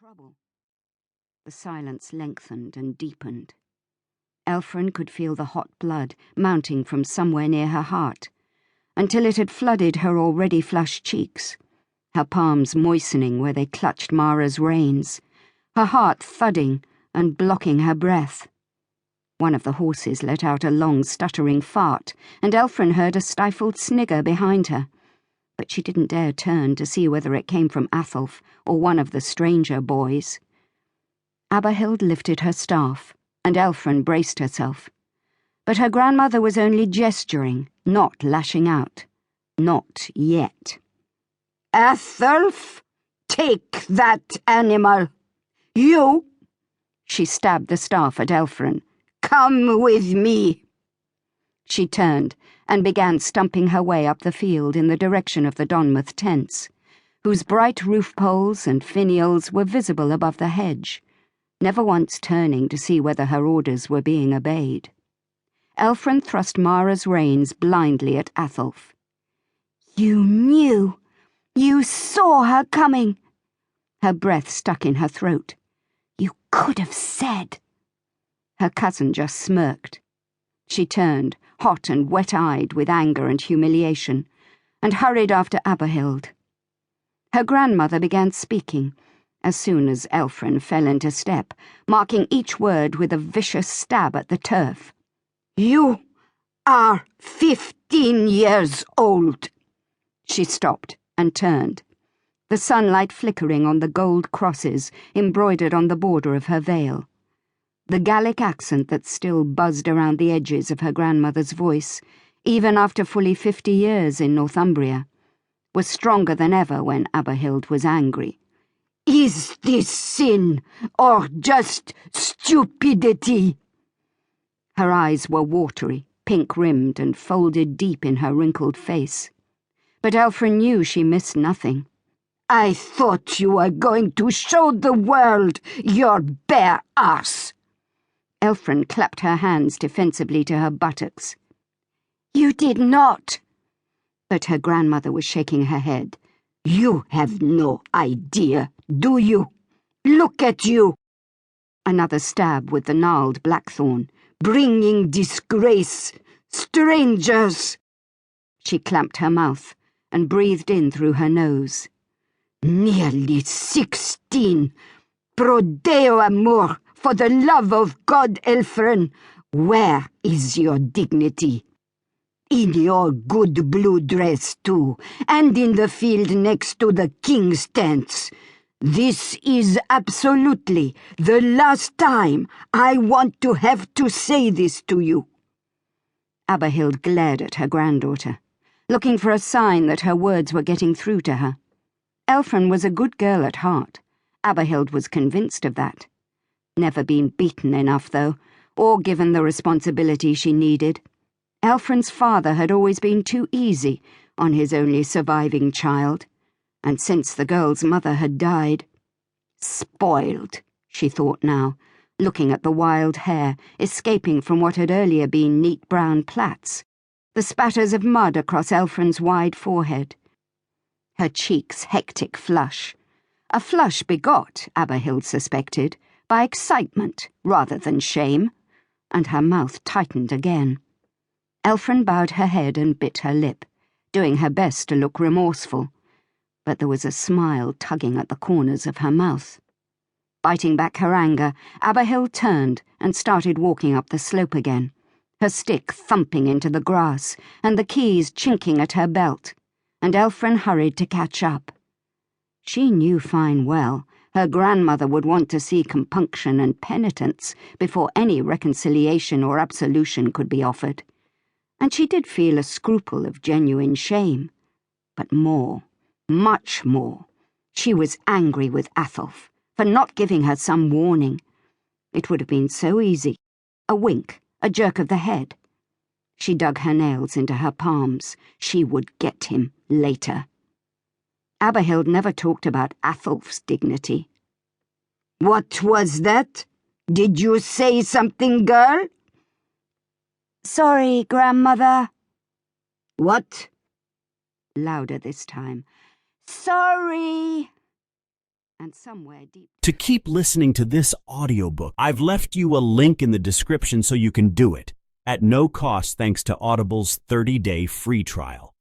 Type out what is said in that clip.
trouble. The silence lengthened and deepened. Elfrin could feel the hot blood mounting from somewhere near her heart, until it had flooded her already flushed cheeks, her palms moistening where they clutched Mara's reins, her heart thudding and blocking her breath. One of the horses let out a long, stuttering fart, and Elfrin heard a stifled snigger behind her, but she didn't dare turn to see whether it came from Athelf or one of the stranger boys. Aberhild lifted her staff, and Elfrin braced herself. But her grandmother was only gesturing, not lashing out. Not yet. Athelf, take that animal. You, she stabbed the staff at Elfrin, come with me. She turned and began stumping her way up the field in the direction of the Donmouth tents, whose bright roof poles and finials were visible above the hedge, never once turning to see whether her orders were being obeyed. Elfrin thrust Mara's reins blindly at Athelf. You knew. You saw her coming. Her breath stuck in her throat. You could have said. Her cousin just smirked. She turned, hot and wet-eyed with anger and humiliation, and hurried after Aberhild. Her grandmother began speaking, as soon as Elfrin fell into step, marking each word with a vicious stab at the turf. You are 15 years old. She stopped and turned, the sunlight flickering on the gold crosses embroidered on the border of her veil. The Gallic accent that still buzzed around the edges of her grandmother's voice, even after fully 50 years in Northumbria, was stronger than ever when Aberhild was angry. Is this sin, or just stupidity? Her eyes were watery, pink-rimmed, and folded deep in her wrinkled face. But Elfrin knew she missed nothing. I thought you were going to show the world your bare arse. Elfrin clapped her hands defensively to her buttocks. You did not. But her grandmother was shaking her head. You have no idea, do you? Look at you. Another stab with the gnarled blackthorn. Bringing disgrace. Strangers. She clamped her mouth and breathed in through her nose. Nearly 16. Pro Deo amor, for the love of God, Elfrin, where is your dignity? In your good blue dress, too, and in the field next to the king's tents. This is absolutely the last time I want to have to say this to you. Aberhild glared at her granddaughter, looking for a sign that her words were getting through to her. Elfrin was a good girl at heart. Aberhild was convinced of that. Never been beaten enough, though, or given the responsibility she needed. Elfrin's father had always been too easy on his only surviving child, and since the girl's mother had died. Spoiled, she thought now, looking at the wild hair escaping from what had earlier been neat brown plaits, the spatters of mud across Elfrin's wide forehead. Her cheeks hectic flush, a flush begot, Aberhild suspected, by excitement rather than shame, and her mouth tightened again. Elfrin bowed her head and bit her lip, doing her best to look remorseful, but there was a smile tugging at the corners of her mouth. Biting back her anger, Aberhild turned and started walking up the slope again, her stick thumping into the grass and the keys chinking at her belt, and Elfrin hurried to catch up. She knew fine well her grandmother would want to see compunction and penitence before any reconciliation or absolution could be offered, and she did feel a scruple of genuine shame. But more, much more, she was angry with Athelf for not giving her some warning. It would have been so easy. A wink, a jerk of the head. She dug her nails into her palms. She would get him later. Aberhild never talked about Athelf's dignity. What was that? Did you say something, girl? Sorry, grandmother. What? Louder this time. Sorry. and somewhere deep. To keep listening to this audiobook, I've left you a link in the description so you can do it, at no cost thanks to Audible's 30-day free trial.